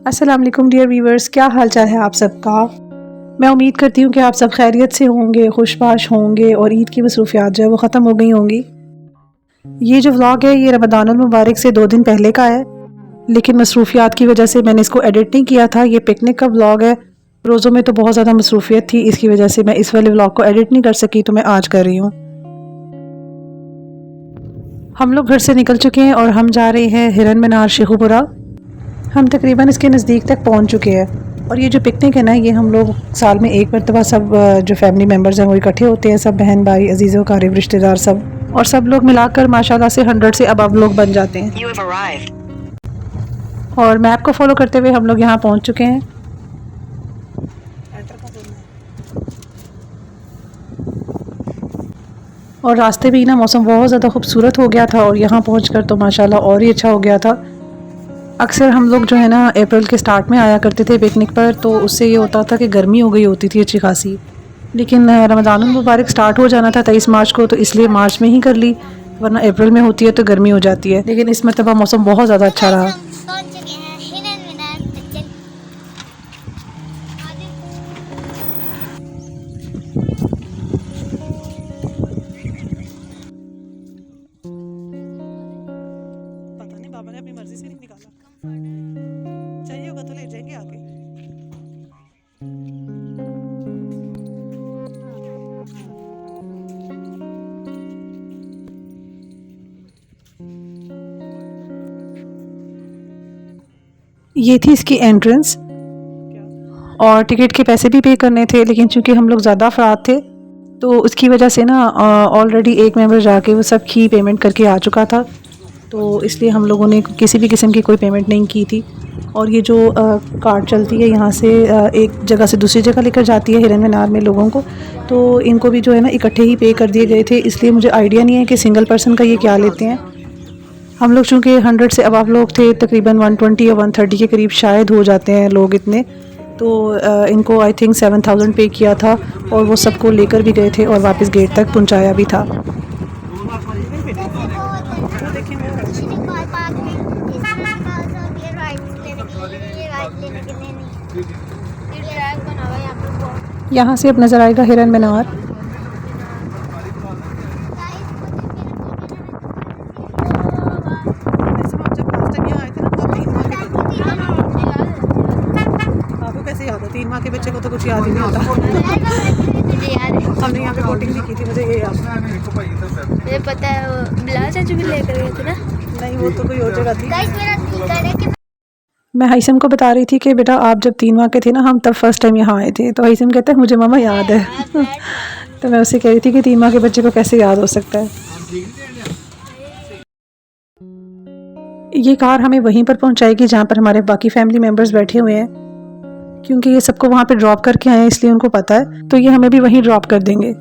अस्सलाम वालेकुम dear viewers, क्या हाल चाल है आप सबका। मैं उम्मीद करती हूँ कि आप सब खैरियत से होंगे, खुशबाश होंगे और ईद की मसरूफियात जो है वो ख़त्म हो गई होंगी। ये जो व्लॉग है ये रमज़ानुल मुबारक से 2 दिन पहले का है, लेकिन मसरूफियात की वजह से मैंने इसको एडिट नहीं किया था। ये पिकनिक का व्लॉग है। रोज़ों में तो बहुत ज़्यादा मसरूफियत थी, इसकी वजह से मैं इस वाले व्लॉग को एडिट नहीं कर सकी, तो मैं आज कर रही हूँ। हम लोग घर से निकल चुके हैं और हम जा रहे हैं हिरन मीनार शेखुपुरा। हम तकरीबन इसके नज़दीक तक पहुंच चुके हैं। और ये जो पिकनिक है ना, ये हम लोग साल में एक मरतबा सब जो फैमिली मेम्बर्स हैं वो इकट्ठे होते हैं, सब बहन भाई अजीज़ व क़रीब रिश्तेदार सब, और सब लोग मिलाकर माशाल्लाह से 100 से अबव लोग बन जाते हैं। और मैप को फॉलो करते हुए हम लोग यहाँ पहुँच चुके हैं। और रास्ते भी ना मौसम बहुत ज़्यादा खूबसूरत हो गया था, और यहाँ पहुँच तो माशाल्लाह और ही अच्छा हो गया था। अक्सर हम लोग जो है ना अप्रैल के स्टार्ट में आया करते थे पिकनिक पर, तो उससे ये होता था कि गर्मी हो गई होती थी अच्छी खासी। लेकिन रमज़ानुल मुबारक स्टार्ट हो जाना था 23 मार्च को, तो इसलिए मार्च में ही कर ली, वरना अप्रैल में होती है तो गर्मी हो जाती है। लेकिन इस मरतबा मौसम बहुत ज़्यादा अच्छा रहा। पता नहीं बाबा ने अपनी मर्जी से नहीं निकाला, चाहिए होगा तो ले जाएंगे आगे। ये थी इसकी एंट्रेंस, और टिकट के पैसे भी पे करने थे, लेकिन चूंकि हम लोग ज़्यादा अफराद थे तो उसकी वजह से ना ऑलरेडी एक मेंबर जाके वो सब की पेमेंट करके आ चुका था, तो इसलिए हम लोगों ने किसी भी किस्म की कोई पेमेंट नहीं की थी। और ये जो कार चलती है यहाँ से एक जगह से दूसरी जगह लेकर जाती है हिरन मीनार में लोगों को, तो इनको भी जो है ना इकट्ठे ही पे कर दिए गए थे, इसलिए मुझे आइडिया नहीं है कि सिंगल पर्सन का ये क्या लेते हैं। हम लोग चूँकि 100 से अबव लोग थे, तकरीबन 120 या 130 के करीब शायद हो जाते हैं लोग इतने, तो इनको आई थिंक 7000 पे किया था, और वो सबको लेकर भी गए थे और वापस गेट तक पहुंचाया भी था। यहाँ से अब नज़र आएगा हिरन मीनार। कैसे याद है? 3 माह के बच्चे को तो कुछ याद ही नहीं होता। हमने यहाँ पे बोटिंग भी की थी, मुझे ये याद है। मुझे पता है, वो बिलाल चाचू भी लेकर गए थे ना। नहीं, वो तो कोई और जगह थी। मैं हाइसम को बता रही थी कि बेटा आप जब 3 माह के थे ना, हम तब फर्स्ट टाइम यहाँ आए थे, तो हाइसम कहता है मुझे मामा याद है। तो मैं उससे कह रही थी कि 3 माह के बच्चे को कैसे याद हो सकता है। ये कार हमें वहीं पर पहुँचाएगी जहाँ पर हमारे बाकी फैमिली मेम्बर्स बैठे हुए हैं, क्योंकि ये सबको वहाँ पे ड्रॉप करके आए हैं, इसलिए उनको पता है, तो ये हमें भी वहीं ड्रॉप कर देंगे।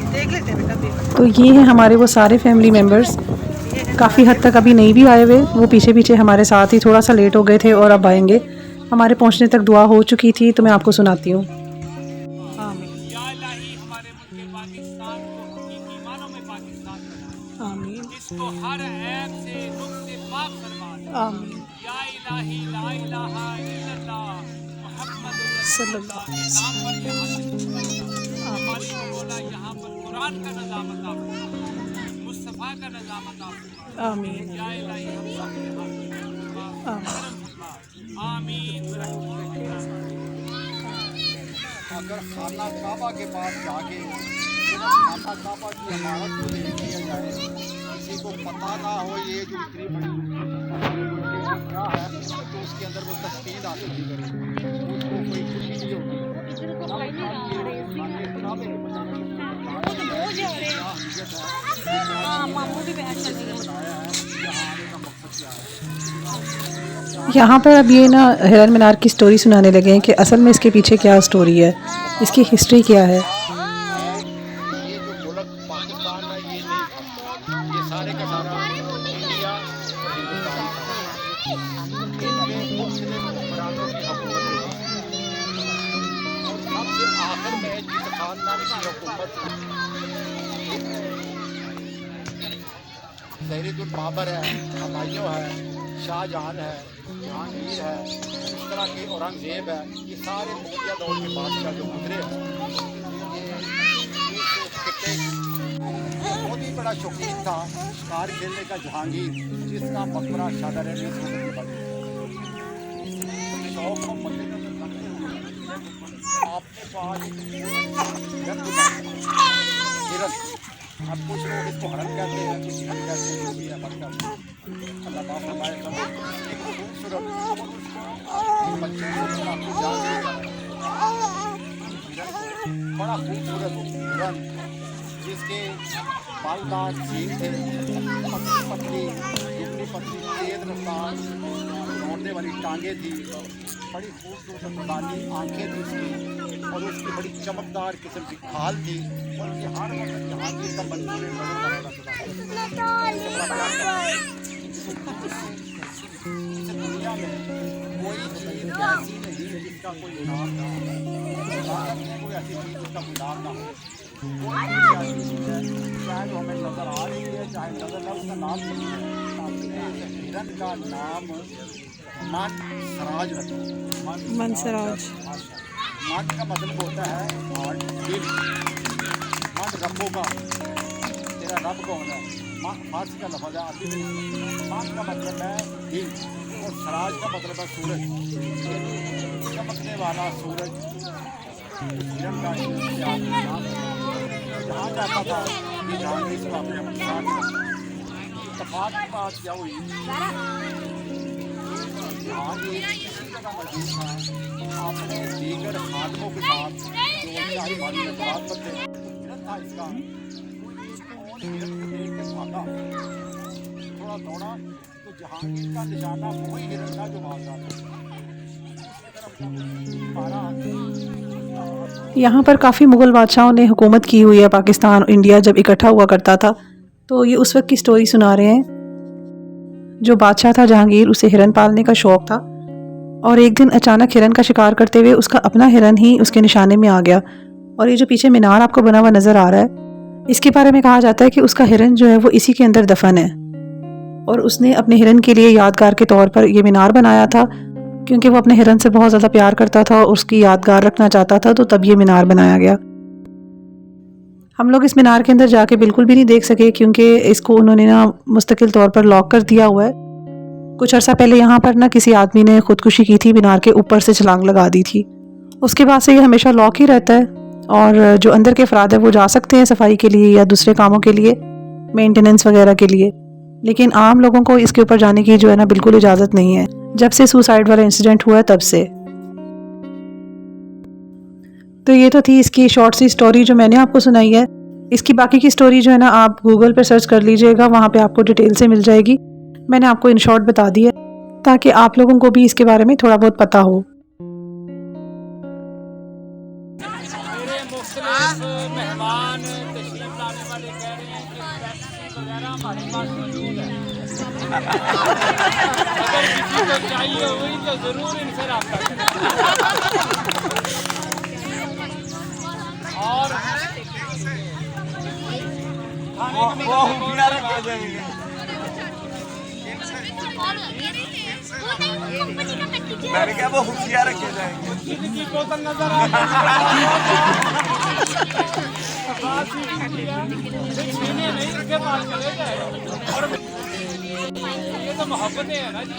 देख लेते हैं बेटा। तो ये हैं हमारे वो सारे फैमिली मेम्बर्स, काफ़ी हद तक अभी नहीं भी आए हुए, वो पीछे पीछे हमारे साथ ही थोड़ा सा लेट हो गए थे और अब आएंगे। हमारे पहुँचने तक दुआ हो चुकी थी, तो मैं आपको सुनाती हूँ। इसको हर ऐब से नुक्से पाक फरमा दे। आमीन। या इलाही ला इलाहा इल्लल्लाह मुहम्मद सल्लल्लाहु अलैहि वसल्लम। हमारी मौला यहाँ पर कुरान का निज़ाम अता फरमा, मुस्तफ़ा का निज़ाम अता फरमा। आमीन। या इलाही हम सब आमीन। अगर खाना काबा के पास जाके खाना काबा की इमारत को देख लिया जाए, किसी को पता ना हो ये जो इतनी बड़ी क्या है, तो उसके अंदर वो तस्वीर आती है, उसको कोई खुशी नहीं होती। यहाँ पर अब ये ना हिरन मीनार की स्टोरी सुनाने लगे हैं कि असल में इसके पीछे क्या स्टोरी है, इसकी हिस्ट्री क्या है। ये जो मुल्क पाकिस्तान है, ये नहीं था, ये सारे का सारा इंडिया और सबसे आखिर में जिस खानदान की हुकूमत ज़हीरुद्दीन बाबर है, हुमायूं है, शाहजहां है, जहांगीर है, इस तरह के औरंगजेब है, ये सारे मुगलिया दौर के बादशाह जो गुजरे हैं, बहुत ही बड़ा शौकीन था शिकार खेलने का जहांगीर, जिसका मकबरा शाहदर अली शौक को मद्देनजर रखते हुए आपके पास हिरन, अब कुछ लोग इसको हरन कहते हैं, कुछ हिरन कहते हैं, कुछ अमर कहते हैं। अल्लाह पाक फरमाए सब एक खूबसूरत बच्चे को आपको जान देगा, बड़ा खूबसूरत हिरन जिसके बालदार सींग थे, पतली पतली दुबली पतली तेज रफ्तार दौड़ने वाली टांगे थी, बड़ी खूबसूरत काली आंखें थी उसकी, और उसकी बड़ी चमकदार किस्म की खाल थी, और उसके हर वक्त जहांगीर का मंजूर दुनिया में कोई चीज़ ऐसी नहीं जिसका कोई नाम ना हो, कोई ऐसी चीज़ जिसका कोई नाम ना हो, चाहे जो हमें नजर आ रही है चाहे नजर ना, उसका नाम नहीं है। हिरन का नाम मनसराज रखा, मनसराज। मन का मतलब होता है हार्ट, दिल। मन रखोगा, तेरा रब कौन है? फारसी का लफ्ज़ है, अरबी में मन का मतलब है दिल, और सराज का मतलब है सूरज, चमकने वाला सूरज। हिरन का जहाँ जाता था ये जहांगीर को अपने साथ इत्तेफाक की बात क्या हुई, जहांगीर किसी जगह मौजूद था अपने दीगर खादमों के साथ, जो शाही मानी में बात करते हिरन था इसका, और हिरन को देख के भागा, थोड़ा दौड़ा तो जहांगीर का निशाना वही हिरन था जो भाग रहा था। यहाँ पर काफ़ी मुग़ल बादशाहों ने हुकूमत की हुई है। पाकिस्तान और इंडिया जब इकट्ठा हुआ करता था, तो ये उस वक्त की स्टोरी सुना रहे हैं। जो बादशाह था जहांगीर, उसे हिरन पालने का शौक़ था, और एक दिन अचानक हिरन का शिकार करते हुए उसका अपना हिरन ही उसके निशाने में आ गया। और ये जो पीछे मीनार आपको बना हुआ नज़र आ रहा है, इसके बारे में कहा जाता है कि उसका हिरन जो है वो इसी के अंदर दफन है, और उसने अपने हिरन के लिए यादगार के तौर पर ये मीनार बनाया था, क्योंकि वो अपने हिरन से बहुत ज़्यादा प्यार करता था और उसकी यादगार रखना चाहता था, तो तब ये मीनार बनाया गया। हम लोग इस मीनार के अंदर जाके बिल्कुल भी नहीं देख सके, क्योंकि इसको उन्होंने ना मुस्तकिल तौर पर लॉक कर दिया हुआ है। कुछ अर्सा पहले यहाँ पर ना किसी आदमी ने खुदकुशी की थी, मीनार के ऊपर से छलांग लगा दी थी। उसके बाद से ये हमेशा लॉक ही रहता है, और जो अंदर के अफराद है वो जा सकते हैं सफाई के लिए या दूसरे कामों के लिए, मेंटेनेंस वगैरह के लिए, लेकिन आम लोगों को इसके ऊपर जाने की जो है ना बिल्कुल इजाज़त नहीं है, जब से सुसाइड वाला इंसिडेंट हुआ है तब से। तो ये तो थी इसकी शॉर्ट सी स्टोरी जो मैंने आपको सुनाई है। इसकी बाकी की स्टोरी जो है ना आप गूगल पे सर्च कर लीजिएगा, वहाँ पे आपको डिटेल से मिल जाएगी। मैंने आपको इन शॉर्ट बता दी है ताकि आप लोगों को भी इसके बारे में थोड़ा बहुत पता हो। मेरे मुख्तलिफ मेहमान तशरीफ लाने वाले कह रहे हैं कि पेप्सी वगैरह हमारे पास मौजूद है। अगर किसी को चाहिए हुई तो ज़रूर इनसे रब्ता करें। और मैंने क्या वो होशियार रखे जाएंगे। जिनकी बोतल नजर आ छीने नहीं उसके पास चले जाए। और ये तो मोहब्बतें हैं ना जी।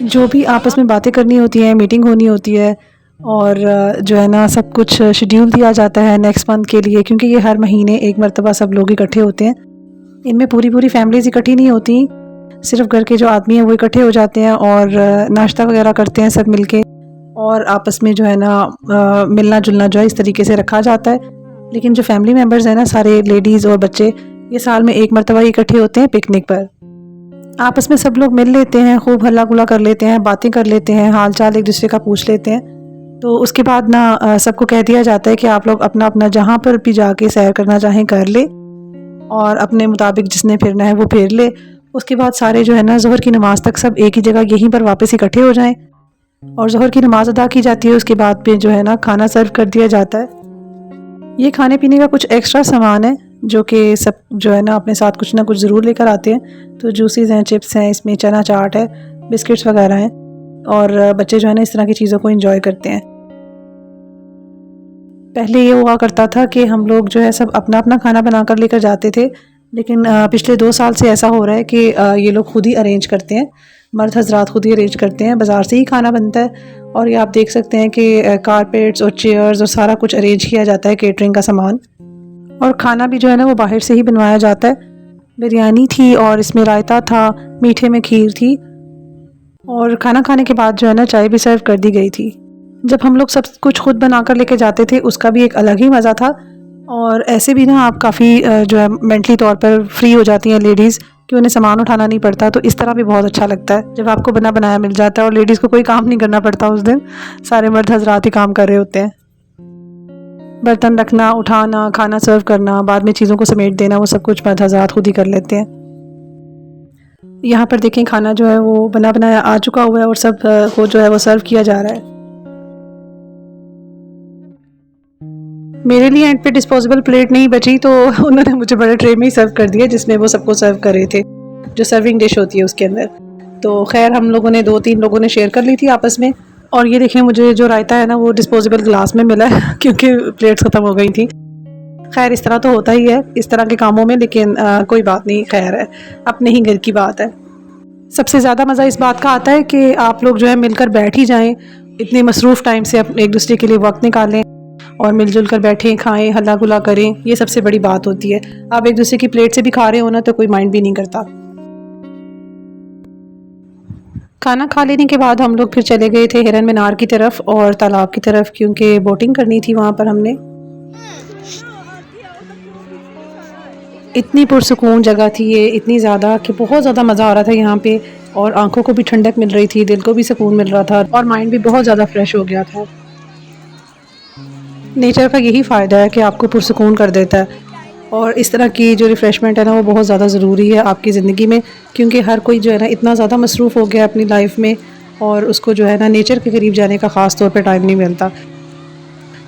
जो भी आपस में बातें करनी होती हैं, मीटिंग होनी होती है, और जो है ना सब कुछ शेड्यूल दिया जाता है नेक्स्ट मंथ के लिए, क्योंकि ये हर महीने एक मरतबा सब लोग इकट्ठे होते हैं। इनमें पूरी फैमिलीज़ इकट्ठी नहीं होती, सिर्फ घर के जो आदमी हैं वो इकट्ठे हो जाते हैं और नाश्ता वगैरह करते हैं सब मिलके, और आपस में जो है ना मिलना जुलना जो है इस तरीके से रखा जाता है। लेकिन जो फैमिली मेम्बर्स हैं ना, सारे लेडीज़ और बच्चे, ये साल में एक मरतबा इकट्ठे होते हैं पिकनिक पर। आपस में सब लोग मिल लेते हैं, खूब हल्ला गुला कर लेते हैं, बातें कर लेते हैं, हाल चाल एक दूसरे का पूछ लेते हैं। तो उसके बाद ना सबको कह दिया जाता है कि आप लोग अपना अपना जहाँ पर भी जाके सैर करना चाहें कर ले, और अपने मुताबिक जिसने फिरना है वो फिर ले। उसके बाद सारे जो है ना ज़ोहर की नमाज़ तक सब एक ही जगह यहीं पर वापस इकट्ठे हो जाएं, और ज़ोहर की नमाज़ अदा की जाती है। उसके बाद में जो है ना खाना सर्व कर दिया जाता है। ये खाने पीने का कुछ एक्स्ट्रा सामान है, जो कि सब जो है ना अपने साथ कुछ ना कुछ ज़रूर लेकर आते हैं। तो जूसेस हैं, चिप्स हैं, इसमें चना चाट है, बिस्किट्स वगैरह हैं, और बच्चे जो है ना इस तरह की चीज़ों को एंजॉय करते हैं। पहले ये हुआ करता था कि हम लोग जो है सब अपना अपना खाना बना कर लेकर जाते थे, लेकिन पिछले 2 साल से ऐसा हो रहा है कि ये लोग खुद ही अरेंज करते हैं, मर्द हजरात खुद ही अरेंज करते हैं, बाज़ार से ही खाना बनता है। और ये आप देख सकते हैं कि कारपेट्स और चेयर्स और सारा कुछ अरेंज किया जाता है, केटरिंग का सामान, और खाना भी जो है ना वो बाहर से ही बनवाया जाता है। बिरयानी थी और इसमें रायता था, मीठे में खीर थी, और खाना खाने के बाद जो है ना चाय भी सर्व कर दी गई थी। जब हम लोग सब कुछ खुद बना कर लेके जाते थे उसका भी एक अलग ही मज़ा था। और ऐसे भी ना आप काफ़ी जो है मेंटली तौर पर फ्री हो जाती हैं लेडीज़, कि उन्हें सामान उठाना नहीं पड़ता, तो इस तरह भी बहुत अच्छा लगता है जब आपको बना बनाया मिल जाता है और लेडीज़ को कोई काम नहीं करना पड़ता उस दिन, सारे मर्द हजरात ही काम कर रहे होते हैं। बर्तन रखना, उठाना, खाना सर्व करना, बाद में चीज़ों को समेट देना, वो सब कुछ मर्द हजरात खुद ही कर लेते हैं। यहाँ पर देखें खाना जो है वो बना बनाया आ चुका हुआ है और सब को जो है वो सर्व किया जा रहा है। मेरे लिए एंड पे डिस्पोजेबल प्लेट नहीं बची, तो उन्होंने मुझे बड़े ट्रे में ही सर्व कर दिया जिसमें वो सबको सर्व कर रहे थे, जो सर्विंग डिश होती है उसके अंदर। तो खैर हम लोगों ने 2-3 लोगों ने शेयर कर ली थी आपस में। और ये देखें मुझे जो रायता है ना वो डिस्पोजेबल ग्लास में मिला है क्योंकि प्लेट्स ख़त्म हो गई थी। खैर इस तरह तो होता ही है इस तरह के कामों में, लेकिन कोई बात नहीं, खैर है, अपने ही घर की बात है। सबसे ज़्यादा मज़ा इस बात का आता है कि आप लोग जो है मिलकर बैठ ही जाएं, इतने मसरूफ़ टाइम से एक दूसरे के लिए वक्त निकालें और मिलजुल कर बैठें, खाएं, हल्ला गुला करें, ये सबसे बड़ी बात होती है। आप एक दूसरे की प्लेट से भी खा रहे हो ना तो कोई माइंड भी नहीं करता। खाना खा लेने के बाद हम लोग फिर चले गए थे हिरन मीनार की तरफ और तालाब की तरफ, क्योंकि बोटिंग करनी थी वहाँ पर हमने। इतनी पुरसुकून जगह थी ये, इतनी ज़्यादा कि बहुत ज़्यादा मज़ा आ रहा था यहाँ पे, और आंखों को भी ठंडक मिल रही थी, दिल को भी सुकून मिल रहा था, और माइंड भी बहुत ज़्यादा फ्रेश हो गया था। नेचर का यही फ़ायदा है कि आपको पुरसुकून कर देता है, और इस तरह की जो रिफ़्रेशमेंट है ना वो बहुत ज़्यादा ज़रूरी है आपकी ज़िंदगी में, क्योंकि हर कोई जो है ना इतना ज़्यादा मसरूफ़ हो गया अपनी लाइफ में, और उसको जो है ना नेचर के करीब जाने का ख़ास तौर पे टाइम नहीं मिलता।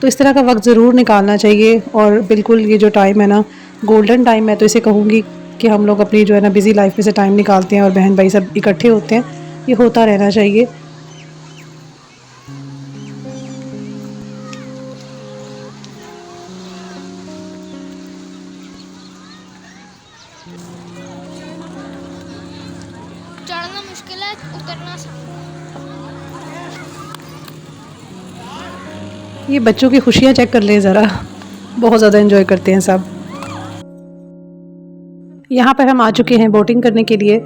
तो इस तरह का वक्त ज़रूर निकालना चाहिए, और बिल्कुल ये जो टाइम है ना गोल्डन टाइम, मैं तो इसे कहूँगी कि हम लोग अपनी जो है ना बिज़ी लाइफ में से टाइम निकालते हैं और बहन भाई सब इकट्ठे होते हैं, ये होता रहना चाहिए। चढ़ना मुश्किल है, उतरना आसान। ये बच्चों की खुशियाँ चेक कर लें ज़रा, बहुत ज़्यादा एंजॉय करते हैं सब। यहाँ पर हम आ चुके हैं बोटिंग करने के लिए।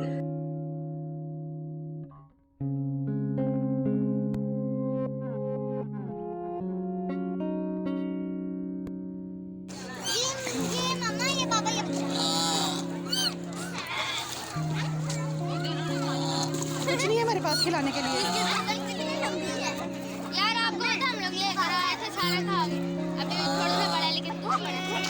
कुछ नहीं है मेरे पास खिलाने के लिए। यार आपको पता हम लोग लेकर आए थे, सारा खा गए। अभी थोड़ा सा बड़ा लेकिन कुछ बड़ा था।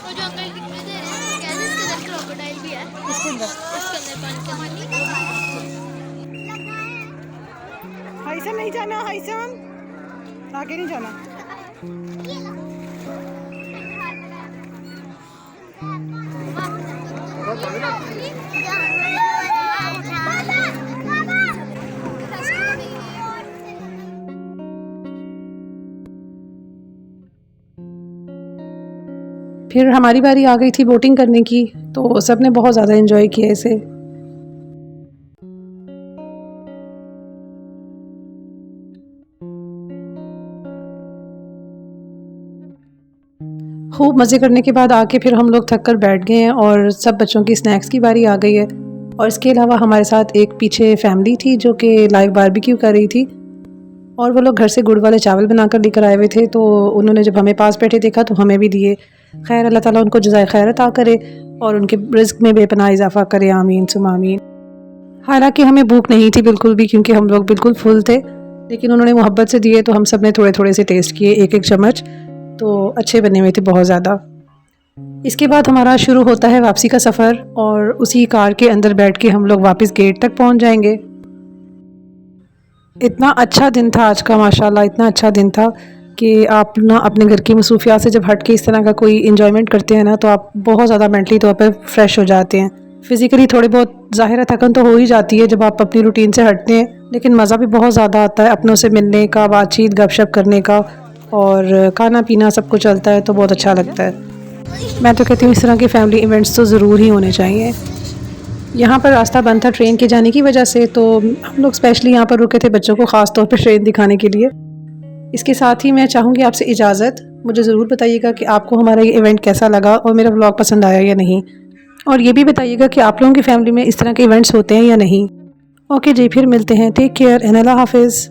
वो जो अंकल दिखाई दे रहे हैं, क्या है इसके अंदर क्रोकोडाइल भी है। इसके अंदर पानी के हाइसन नहीं जाना, हाइसन आगे नहीं जाना। फिर हमारी बारी आ गई थी बोटिंग करने की, तो सब ने बहुत ज़्यादा एंजॉय किया इसे। खूब मज़े करने के बाद आके फिर हम लोग थक कर बैठ गए हैं, और सब बच्चों की स्नैक्स की बारी आ गई है। और इसके अलावा हमारे साथ एक पीछे फैमिली थी जो कि लाइव बारबेक्यू कर रही थी, और वो लोग घर से गुड़ वाले चावल बनाकर लेकर आए हुए थे, तो उन्होंने जब हमें पास बैठे देखा तो हमें भी दिए। खैर अल्लाह ताला उनको जज़ाए खैर अता करे और उनके रिज़्क़ में बेपनाह इजाफ़ा करे, आमीन सुम आमीन। हालांकि हमें भूख नहीं थी बिल्कुल भी, क्योंकि हम लोग बिल्कुल फुल थे, लेकिन उन्होंने मोहब्बत से दिए तो हम सब ने थोड़े थोड़े से टेस्ट किए, एक एक चम्मच, तो अच्छे बने हुए थे बहुत ज़्यादा। इसके बाद हमारा शुरू होता है वापसी का सफ़र और उसी कार के अंदर बैठ के हम लोग वापस गेट तक पहुंच जाएंगे। इतना अच्छा दिन था आज का, माशाल्लाह इतना अच्छा दिन था कि आप ना अपने घर की मसरूफियात से जब हट के इस तरह का कोई इन्जॉयमेंट करते हैं ना तो आप बहुत ज़्यादा मेंटली तौर पर फ्रेश हो जाते हैं। फ़िज़िकली थोड़ी बहुत ज़ाहिर थकन तो हो ही जाती है जब आप अपनी रूटीन से हटते हैं, लेकिन मज़ा भी बहुत ज़्यादा आता है अपनों से मिलने का, बातचीत गपशप करने का, और खाना पीना सब कुछ चलता है तो बहुत अच्छा लगता है। मैं तो कहती हूँ इस तरह के फैमिली इवेंट्स तो ज़रूर ही होने चाहिए। यहाँ पर रास्ता बंद था ट्रेन के जाने की वजह से, तो हम लोग स्पेशली यहाँ पर रुके थे बच्चों को ख़ास तौर पर ट्रेन दिखाने के लिए। इसके साथ ही मैं चाहूँगी आपसे इजाज़त, मुझे ज़रूर बताइएगा कि आपको हमारा ये इवेंट कैसा लगा और मेरा व्लॉग पसंद आया या नहीं, और ये भी बताइएगा कि आप लोगों की फैमिली में इस तरह के इवेंट्स होते हैं या नहीं। ओके जी, फिर मिलते हैं। टेक केयर एंड अल्लाह हाफिज़।